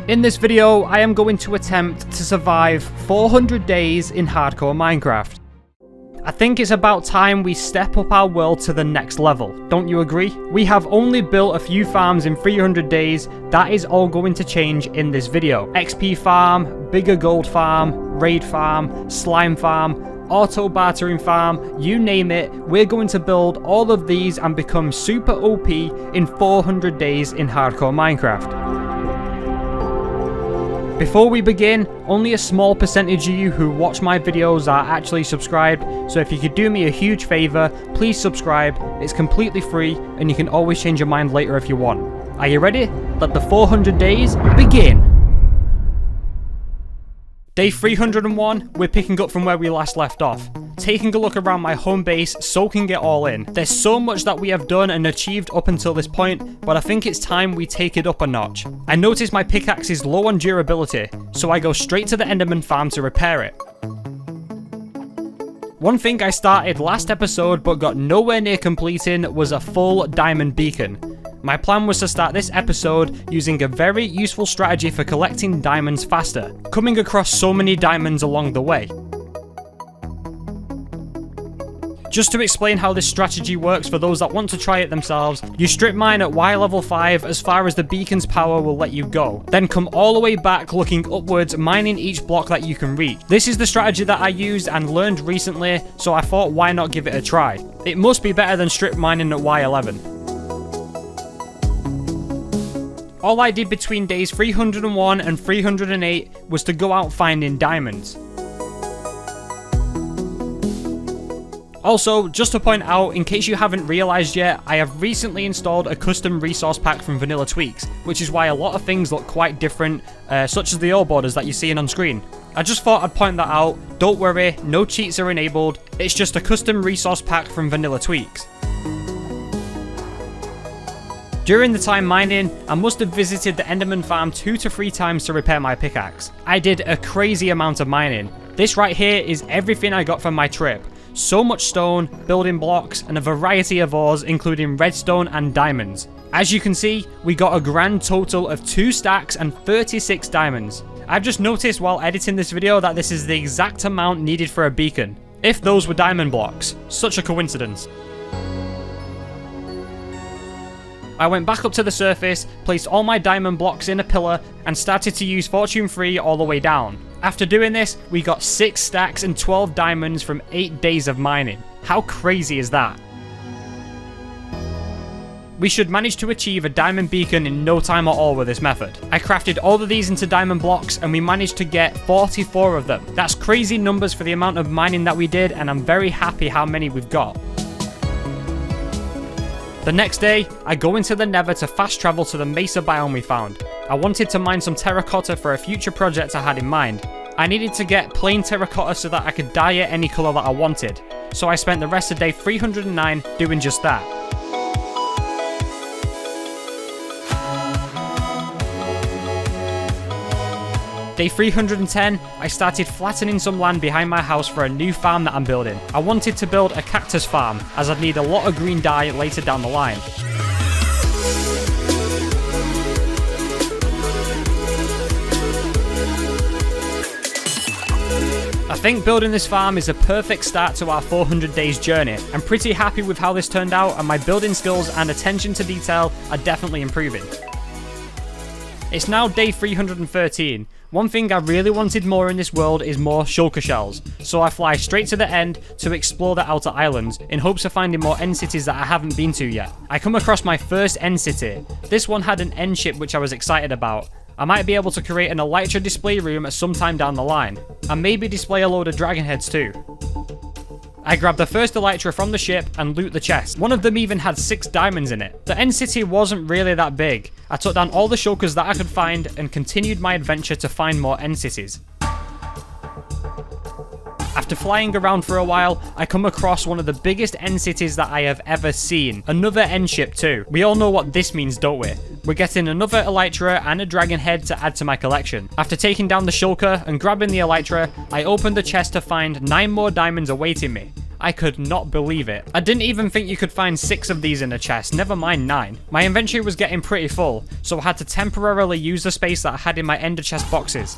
In this video, I am going to attempt to survive 400 days in hardcore Minecraft. I think it's about time we step up our world to the next level, don't you agree? We have only built a few farms in 300 days, that is all going to change in this video. XP farm, bigger gold farm, raid farm, slime farm, auto bartering farm, you name it, we're going to build all of these and become super OP in 400 days in hardcore Minecraft. Before we begin, only a small percentage of you who watch my videos are actually subscribed, so if you could do me a huge favour, please subscribe. It's completely free and you can always change your mind later if you want. Are you ready? Let the 400 days begin! Day 301, we're picking up from where we last left off. Taking a look around my home base, soaking it all in. There's so much that we have done and achieved up until this point, but I think it's time we take it up a notch. I notice my pickaxe is low on durability, so I go straight to the Enderman farm to repair it. One thing I started last episode but got nowhere near completing was a full diamond beacon. My plan was to start this episode using a very useful strategy for collecting diamonds faster, coming across so many diamonds along the way. Just to explain how this strategy works for those that want to try it themselves, you strip mine at Y level 5 as far as the beacon's power will let you go, then come all the way back looking upwards, mining each block that you can reach. This is the strategy that I used and learned recently, so I thought why not give it a try. It must be better than strip mining at Y11. All I did between days 301 and 308 was to go out finding diamonds. Also, just to point out, in case you haven't realised yet, I have recently installed a custom resource pack from Vanilla Tweaks, which is why a lot of things look quite different, such as the ore borders that you're seeing on screen. I just thought I'd point that out. Don't worry, no cheats are enabled, it's just a custom resource pack from Vanilla Tweaks. During the time mining, I must have visited the Enderman farm 2 to 3 times to repair my pickaxe. I did a crazy amount of mining. This right here is everything I got from my trip. So much stone, building blocks, and a variety of ores including redstone and diamonds. As you can see, we got a grand total of 2 stacks and 36 diamonds. I've just noticed while editing this video that this is the exact amount needed for a beacon. If those were diamond blocks, such a coincidence. I went back up to the surface, placed all my diamond blocks in a pillar, and started to use Fortune 3 all the way down. After doing this, we got 6 stacks and 12 diamonds from 8 days of mining. How crazy is that? We should manage to achieve a diamond beacon in no time at all with this method. I crafted all of these into diamond blocks and we managed to get 44 of them. That's crazy numbers for the amount of mining that we did, and I'm very happy how many we've got. The next day, I go into the Nether to fast travel to the mesa biome we found. I wanted to mine some terracotta for a future project I had in mind. I needed to get plain terracotta so that I could dye it any colour that I wanted. So I spent the rest of day 309 doing just that. Day 310, I started flattening some land behind my house for a new farm that I'm building. I wanted to build a cactus farm, as I'd need a lot of green dye later down the line. I think building this farm is a perfect start to our 400 days journey. I'm pretty happy with how this turned out, and my building skills and attention to detail are definitely improving. It's now day 313. One thing I really wanted more in this world is more shulker shells, so I fly straight to the end to explore the outer islands in hopes of finding more end cities that I haven't been to yet. I come across my first end city. This one had an end ship which I was excited about. I might be able to create an elytra display room at some time down the line, and maybe display a load of dragon heads too. I grabbed the first elytra from the ship and loot the chest. One of them even had 6 diamonds in it. The end city wasn't really that big. I took down all the shulkers that I could find and continued my adventure to find more end cities. After flying around for a while, I come across one of the biggest end cities that I have ever seen. Another end ship too. We all know what this means, don't we? We're getting another elytra and a dragon head to add to my collection. After taking down the shulker and grabbing the elytra, I opened the chest to find 9 more diamonds awaiting me. I could not believe it. I didn't even think you could find 6 of these in a chest, never mind 9. My inventory was getting pretty full, so I had to temporarily use the space that I had in my ender chest boxes.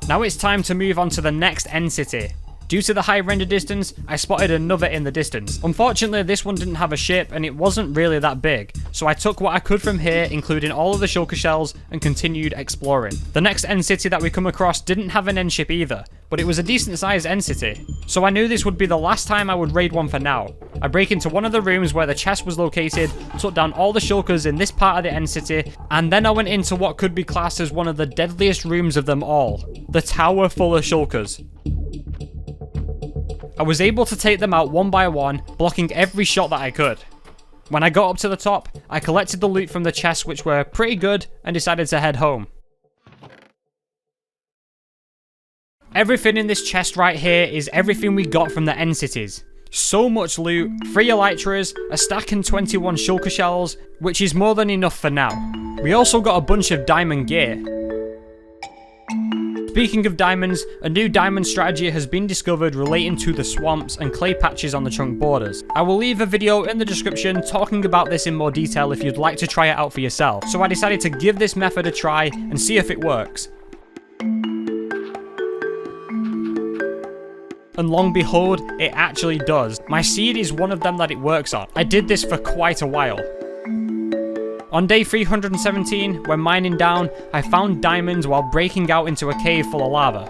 Now it's time to move on to the next end city. Due to the high render distance, I spotted another in the distance. Unfortunately, this one didn't have a ship and it wasn't really that big, so I took what I could from here, including all of the shulker shells, and continued exploring. The next end city that we come across didn't have an end ship either, but it was a decent sized end city, so I knew this would be the last time I would raid one for now. I break into one of the rooms where the chest was located, took down all the shulkers in this part of the end city, and then I went into what could be classed as one of the deadliest rooms of them all, the tower full of shulkers. I was able to take them out one by one, blocking every shot that I could. When I got up to the top, I collected the loot from the chests, which were pretty good, and decided to head home. Everything in this chest right here is everything we got from the end cities. So much loot, 3 elytras, a stack and 21 shulker shells, which is more than enough for now. We also got a bunch of diamond gear. Speaking of diamonds, a new diamond strategy has been discovered relating to the swamps and clay patches on the chunk borders. I will leave a video in the description talking about this in more detail if you'd like to try it out for yourself. So I decided to give this method a try and see if it works. And long behold, it actually does. My seed is one of them that it works on. I did this for quite a while. On day 317, when mining down, I found diamonds while breaking out into a cave full of lava,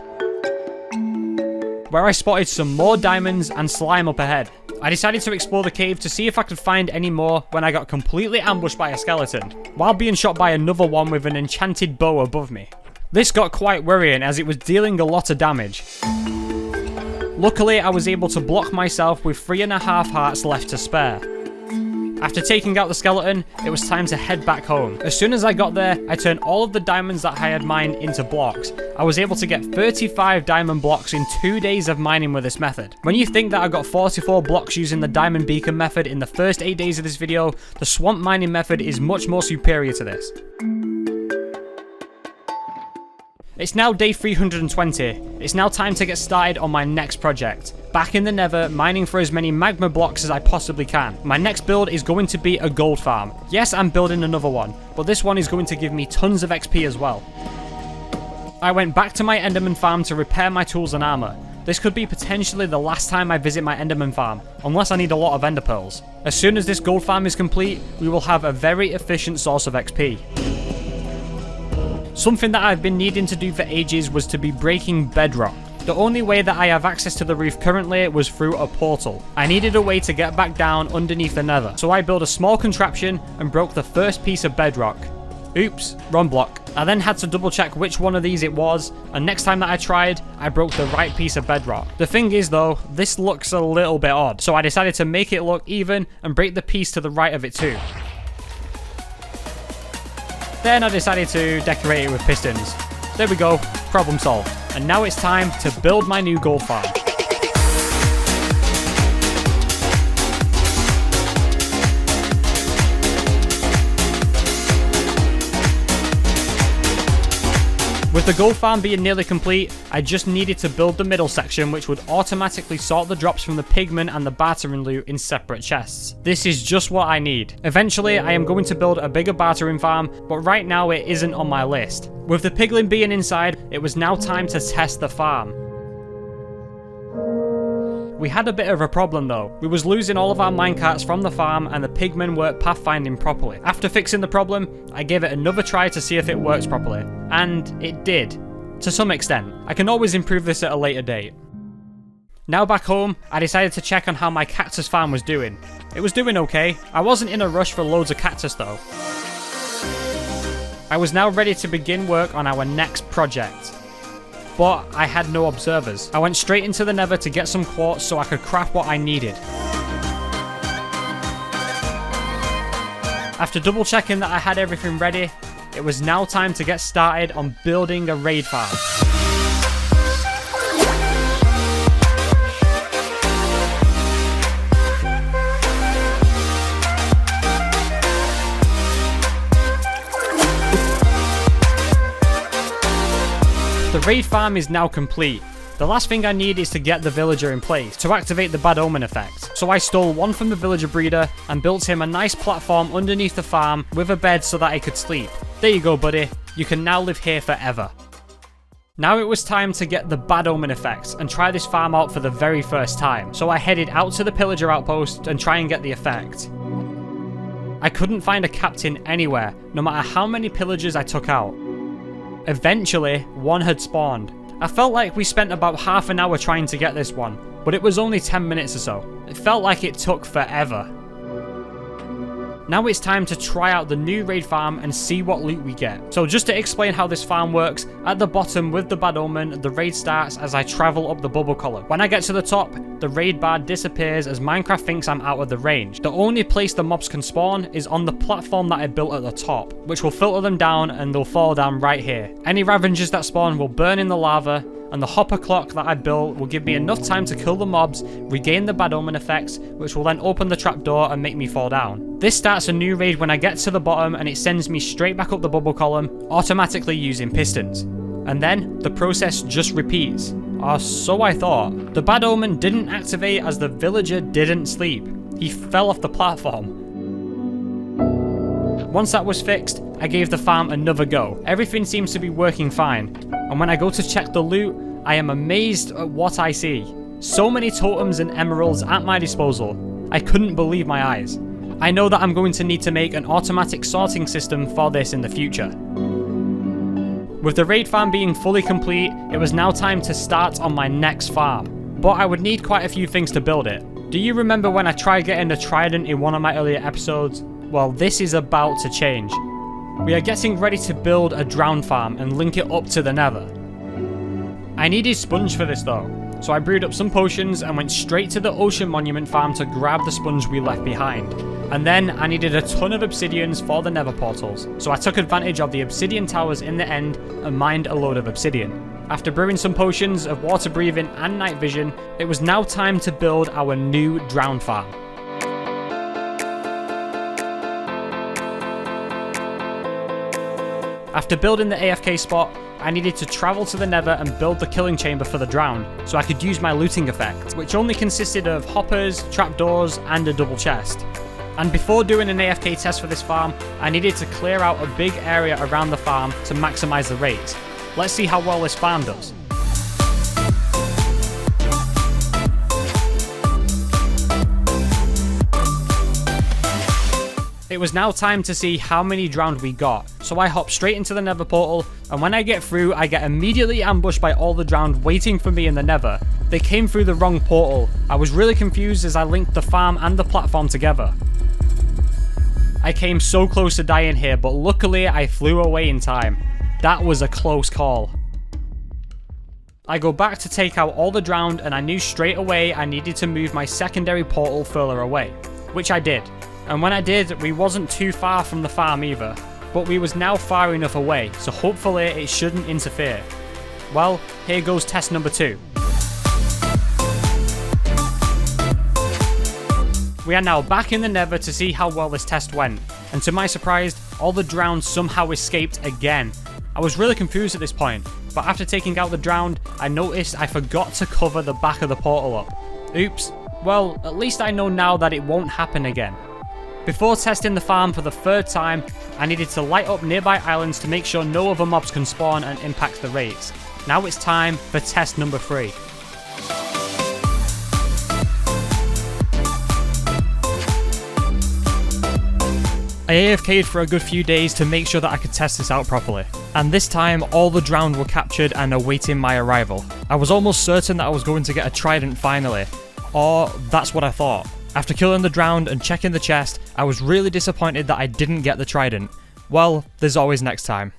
where I spotted some more diamonds and slime up ahead. I decided to explore the cave to see if I could find any more when I got completely ambushed by a skeleton, while being shot by another one with an enchanted bow above me. This got quite worrying as it was dealing a lot of damage. Luckily, I was able to block myself with 3.5 hearts left to spare. After taking out the skeleton, it was time to head back home. As soon as I got there, I turned all of the diamonds that I had mined into blocks. I was able to get 35 diamond blocks in 2 days of mining with this method. When you think that I got 44 blocks using the diamond beacon method in the first 8 days of this video, the swamp mining method is much more superior to this. It's now day 320. It's now time to get started on my next project. Back in the nether, mining for as many magma blocks as I possibly can. My next build is going to be a gold farm. Yes, I'm building another one, but this one is going to give me tons of XP as well. I went back to my enderman farm to repair my tools and armor. This could be potentially the last time I visit my enderman farm, unless I need a lot of ender pearls. As soon as this gold farm is complete, we will have a very efficient source of XP. Something that I've been needing to do for ages was to be breaking bedrock. The only way that I have access to the roof currently was through a portal. I needed a way to get back down underneath the nether, so I built a small contraption and broke the first piece of bedrock. Oops, wrong block. I then had to double check which one of these it was, and next time that I tried, I broke the right piece of bedrock. The thing is though, this looks a little bit odd, so I decided to make it look even and break the piece to the right of it too. Then I decided to decorate it with pistons. There we go, problem solved. And now it's time to build my new gold farm. With the gold farm being nearly complete, I just needed to build the middle section, which would automatically sort the drops from the pigment and the bartering loot in separate chests. This is just what I need. Eventually, I am going to build a bigger bartering farm, but right now it isn't on my list. With the piglin being inside, it was now time to test the farm. We had a bit of a problem though. We was losing all of our minecarts from the farm and the pigmen weren't pathfinding properly. After fixing the problem, I gave it another try to see if it works properly. And it did. To some extent. I can always improve this at a later date. Now back home, I decided to check on how my cactus farm was doing. It was doing okay. I wasn't in a rush for loads of cactus though. I was now ready to begin work on our next project. But I had no observers. I went straight into the nether to get some quartz so I could craft what I needed. After double checking that I had everything ready, it was now time to get started on building a raid farm. The raid farm is now complete. The last thing I need is to get the villager in place to activate the bad omen effect. So I stole one from the villager breeder and built him a nice platform underneath the farm with a bed so that he could sleep. There you go, buddy. You can now live here forever. Now it was time to get the bad omen effect and try this farm out for the very first time. So I headed out to the pillager outpost and try and get the effect. I couldn't find a captain anywhere, no matter how many pillagers I took out. Eventually, one had spawned. I felt like we spent about half an hour trying to get this one, but it was only 10 minutes or so. It felt like it took forever. Now it's time to try out the new raid farm and see what loot we get. So just to explain how this farm works, at the bottom with the bad omen, the raid starts as I travel up the bubble column. When I get to the top, the raid bar disappears as Minecraft thinks I'm out of the range. The only place the mobs can spawn is on the platform that I built at the top, which will filter them down and they'll fall down right here. Any Ravengers that spawn will burn in the lava, and the hopper clock that I built will give me enough time to kill the mobs, regain the bad omen effects, which will then open the trapdoor and make me fall down. This starts a new raid when I get to the bottom and it sends me straight back up the bubble column, automatically using pistons. And then the process just repeats. Or so I thought. The bad omen didn't activate as the villager didn't sleep. He fell off the platform. Once that was fixed, I gave the farm another go. Everything seems to be working fine. And when I go to check the loot, I am amazed at what I see. So many totems and emeralds at my disposal. I couldn't believe my eyes. I know that I'm going to need to make an automatic sorting system for this in the future. With the raid farm being fully complete, it was now time to start on my next farm. But I would need quite a few things to build it. Do you remember when I tried getting a trident in one of my earlier episodes? Well, this is about to change. We are getting ready to build a drowned farm and link it up to the nether. I needed sponge for this though, so I brewed up some potions and went straight to the ocean monument farm to grab the sponge we left behind. And then I needed a ton of obsidians for the nether portals, so I took advantage of the obsidian towers in the end and mined a load of obsidian. After brewing some potions of water breathing and night vision, it was now time to build our new drowned farm. After building the AFK spot, I needed to travel to the nether and build the killing chamber for the drowned, so I could use my looting effect, which only consisted of hoppers, trapdoors, and a double chest. And before doing an AFK test for this farm, I needed to clear out a big area around the farm to maximise the raids. Let's see how well this farm does. It was now time to see how many drowned we got, so I hopped straight into the nether portal, and when I get through, I get immediately ambushed by all the drowned waiting for me in the nether. They came through the wrong portal. I was really confused as I linked the farm and the platform together. I came so close to dying here, but luckily I flew away in time. That was a close call. I go back to take out all the drowned, and I knew straight away I needed to move my secondary portal further away, which I did. And when I did, we wasn't too far from the farm either, but we was now far enough away, so hopefully it shouldn't interfere. Well, here goes test number 2. We are now back in the nether to see how well this test went, and to my surprise, all the drowned somehow escaped again. I was really confused at this point, but after taking out the drowned, I noticed I forgot to cover the back of the portal up. Oops. Well, at least I know now that it won't happen again. Before testing the farm for the 3rd time, I needed to light up nearby islands to make sure no other mobs can spawn and impact the raids. Now it's time for test number 3. I AFK'd for a good few days to make sure that I could test this out properly. And this time, all the drowned were captured and awaiting my arrival. I was almost certain that I was going to get a trident finally. Or that's what I thought. After killing the drowned and checking the chest, I was really disappointed that I didn't get the trident. Well, there's always next time.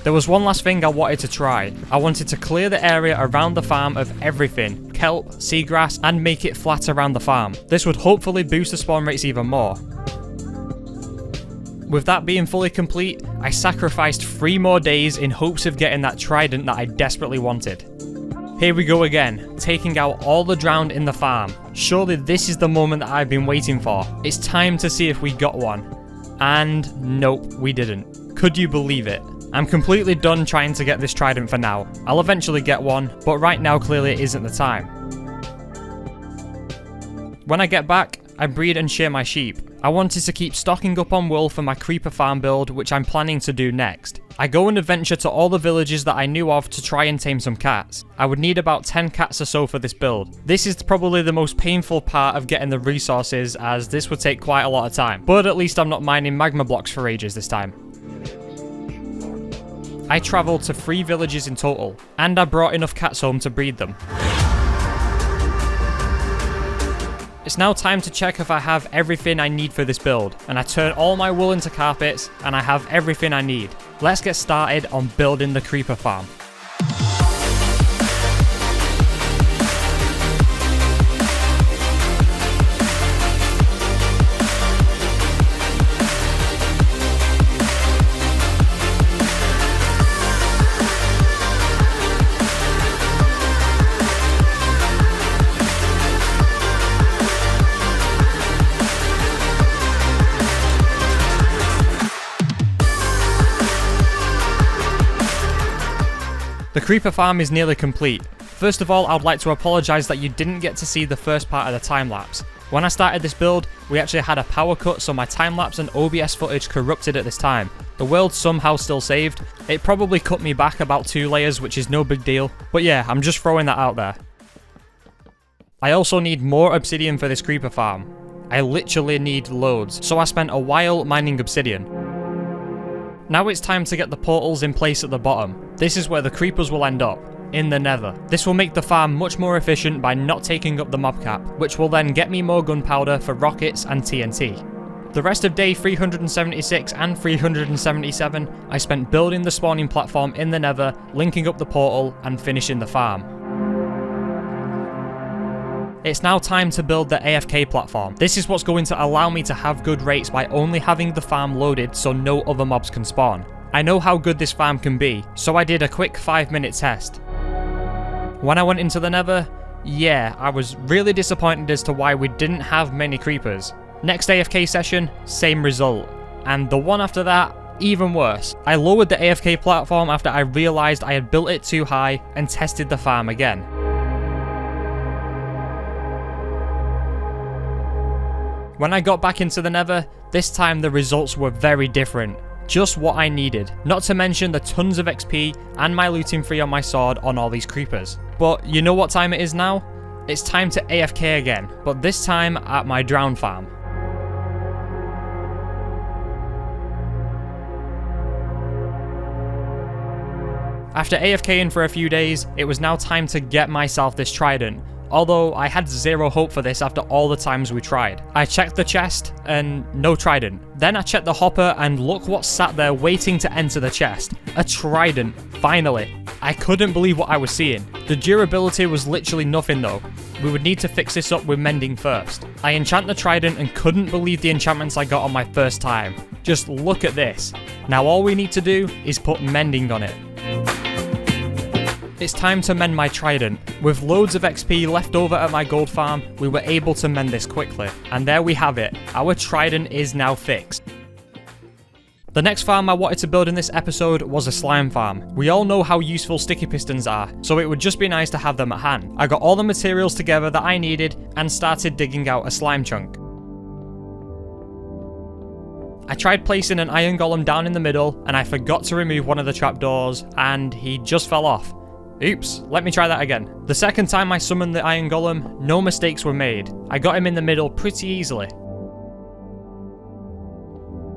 There was one last thing I wanted to try. I wanted to clear the area around the farm of everything, kelp, seagrass, and make it flat around the farm. This would hopefully boost the spawn rates even more. With that being fully complete, I sacrificed 3 more days in hopes of getting that trident that I desperately wanted. Here we go again, taking out all the drowned in the farm. Surely this is the moment that I've been waiting for. It's time to see if we got one. And nope, we didn't. Could you believe it? I'm completely done trying to get this trident for now. I'll eventually get one, but right now clearly it isn't the time. When I get back, I breed and shear my sheep. I wanted to keep stocking up on wool for my creeper farm build, which I'm planning to do next. I go and adventure to all the villages that I knew of to try and tame some cats. I would need about 10 cats or so for this build. This is probably the most painful part of getting the resources, as this would take quite a lot of time. But at least I'm not mining magma blocks for ages this time. I travelled to 3 villages in total, and I brought enough cats home to breed them. It's now time to check if I have everything I need for this build, and I turn all my wool into carpets, and I have everything I need. Let's get started on building the creeper farm. The creeper farm is nearly complete. First of all, I would like to apologise that you didn't get to see the first part of the time-lapse. When I started this build, we actually had a power cut, so my time-lapse and OBS footage corrupted at this time. The world somehow still saved. It probably cut me back about 2 layers, which is no big deal. But yeah, I'm just throwing that out there. I also need more obsidian for this creeper farm. I literally need loads, so I spent a while mining obsidian. Now it's time to get the portals in place at the bottom. This is where the creepers will end up, in the nether. This will make the farm much more efficient by not taking up the mob cap, which will then get me more gunpowder for rockets and TNT. The rest of day 376 and 377, I spent building the spawning platform in the nether, linking up the portal, and finishing the farm. It's now time to build the AFK platform. This is what's going to allow me to have good rates by only having the farm loaded so no other mobs can spawn. I know how good this farm can be, so I did a quick 5-minute test. When I went into the nether, yeah, I was really disappointed as to why we didn't have many creepers. Next AFK session, same result. And the one after that, even worse. I lowered the AFK platform after I realised I had built it too high and tested the farm again. When I got back into the nether, this time the results were very different. Just what I needed, not to mention the tons of XP and my looting free on my sword on all these creepers. But you know what time it is now? It's time to AFK again, but this time at my drown farm. After AFKing for a few days, it was now time to get myself this trident. Although I had zero hope for this after all the times we tried. I checked the chest and no trident. Then I checked the hopper and look what sat there waiting to enter the chest. A trident, finally. I couldn't believe what I was seeing. The durability was literally nothing though. We would need to fix this up with mending first. I enchant the trident and couldn't believe the enchantments I got on my first time. Just look at this. Now all we need to do is put mending on it. It's time to mend my trident. With loads of XP left over at my gold farm, we were able to mend this quickly. And there we have it. Our trident is now fixed. The next farm I wanted to build in this episode was a slime farm. We all know how useful sticky pistons are, so it would just be nice to have them at hand. I got all the materials together that I needed and started digging out a slime chunk. I tried placing an iron golem down in the middle and I forgot to remove one of the trapdoors and he just fell off. Oops, let me try that again. The second time I summoned the iron golem, no mistakes were made. I got him in the middle pretty easily.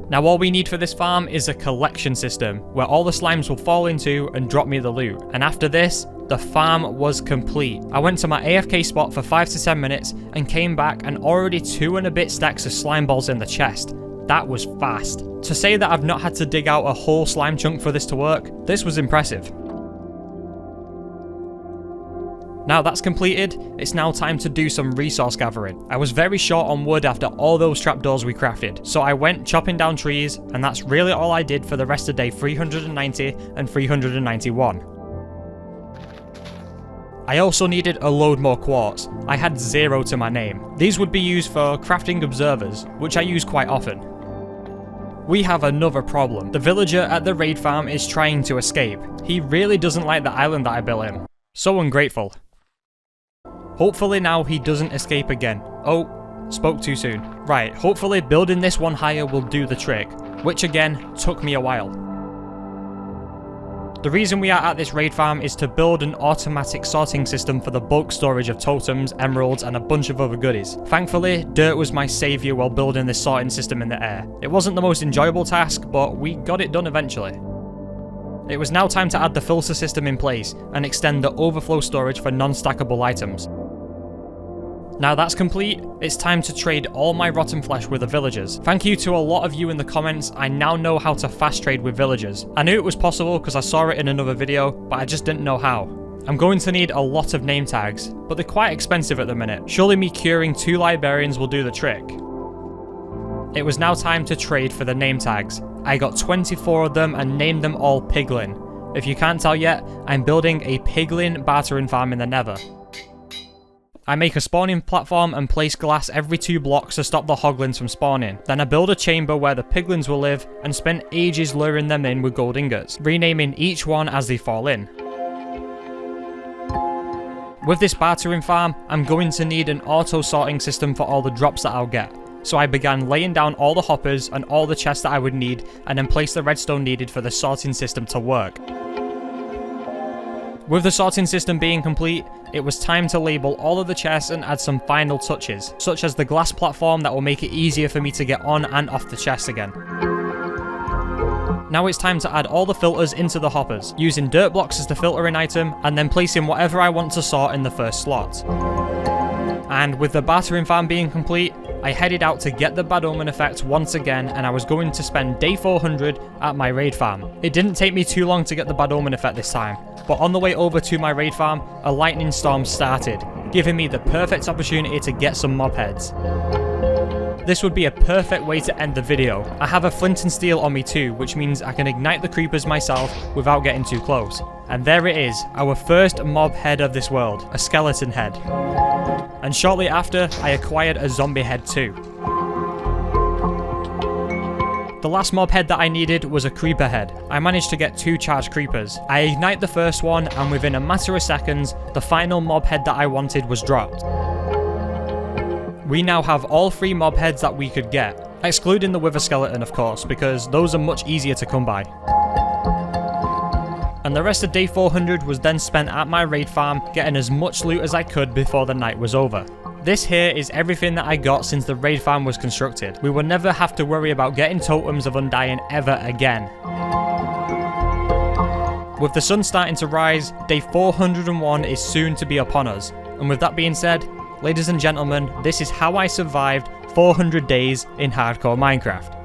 Now all we need for this farm is a collection system, where all the slimes will fall into and drop me the loot. And after this, the farm was complete. I went to my AFK spot for 5 to 10 minutes and came back and already 2 and a bit stacks of slime balls in the chest. That was fast. To say that I've not had to dig out a whole slime chunk for this to work, this was impressive. Now that's completed, it's now time to do some resource gathering. I was very short on wood after all those trapdoors we crafted, so I went chopping down trees, and that's really all I did for the rest of day 390 and 391. I also needed a load more quartz. I had 0 to my name. These would be used for crafting observers, which I use quite often. We have another problem. The villager at the raid farm is trying to escape. He really doesn't like the island that I built him. So ungrateful. Hopefully now he doesn't escape again. Oh, spoke too soon. Right, hopefully building this one higher will do the trick, which again took me a while. The reason we are at this raid farm is to build an automatic sorting system for the bulk storage of totems, emeralds, and a bunch of other goodies. Thankfully, dirt was my saviour while building this sorting system in the air. It wasn't the most enjoyable task, but we got it done eventually. It was now time to add the filter system in place and extend the overflow storage for non-stackable items. Now that's complete, it's time to trade all my rotten flesh with the villagers. Thank you to a lot of you in the comments, I now know how to fast trade with villagers. I knew it was possible because I saw it in another video, but I just didn't know how. I'm going to need a lot of name tags, but they're quite expensive at the minute. Surely me curing 2 librarians will do the trick. It was now time to trade for the name tags. I got 24 of them and named them all Piglin. If you can't tell yet, I'm building a Piglin bartering farm in the Nether. I make a spawning platform and place glass every 2 blocks to stop the hoglins from spawning. Then I build a chamber where the piglins will live and spend ages luring them in with gold ingots, renaming each one as they fall in. With this bartering farm, I'm going to need an auto sorting system for all the drops that I'll get. So I began laying down all the hoppers and all the chests that I would need, and then place the redstone needed for the sorting system to work. With the sorting system being complete, it was time to label all of the chests and add some final touches, such as the glass platform that will make it easier for me to get on and off the chests again. Now it's time to add all the filters into the hoppers, using dirt blocks as the filtering item, and then placing whatever I want to sort in the first slot. And with the bartering farm being complete, I headed out to get the bad omen effect once again, and I was going to spend day 400 at my raid farm. It didn't take me too long to get the bad omen effect this time, but on the way over to my raid farm, a lightning storm started, giving me the perfect opportunity to get some mob heads. This would be a perfect way to end the video. I have a flint and steel on me too, which means I can ignite the creepers myself without getting too close. And there it is, our first mob head of this world, a skeleton head. And shortly after, I acquired a zombie head too. The last mob head that I needed was a creeper head. I managed to get 2 charged creepers. I ignite the first one, and within a matter of seconds, the final mob head that I wanted was dropped. We now have all 3 mob heads that we could get, excluding the wither skeleton of course, because those are much easier to come by. And the rest of day 400 was then spent at my raid farm, getting as much loot as I could before the night was over. This here is everything that I got since the raid farm was constructed. We will never have to worry about getting totems of undying ever again. With the sun starting to rise, day 401 is soon to be upon us. And with that being said, ladies and gentlemen, this is how I survived 400 days in hardcore Minecraft.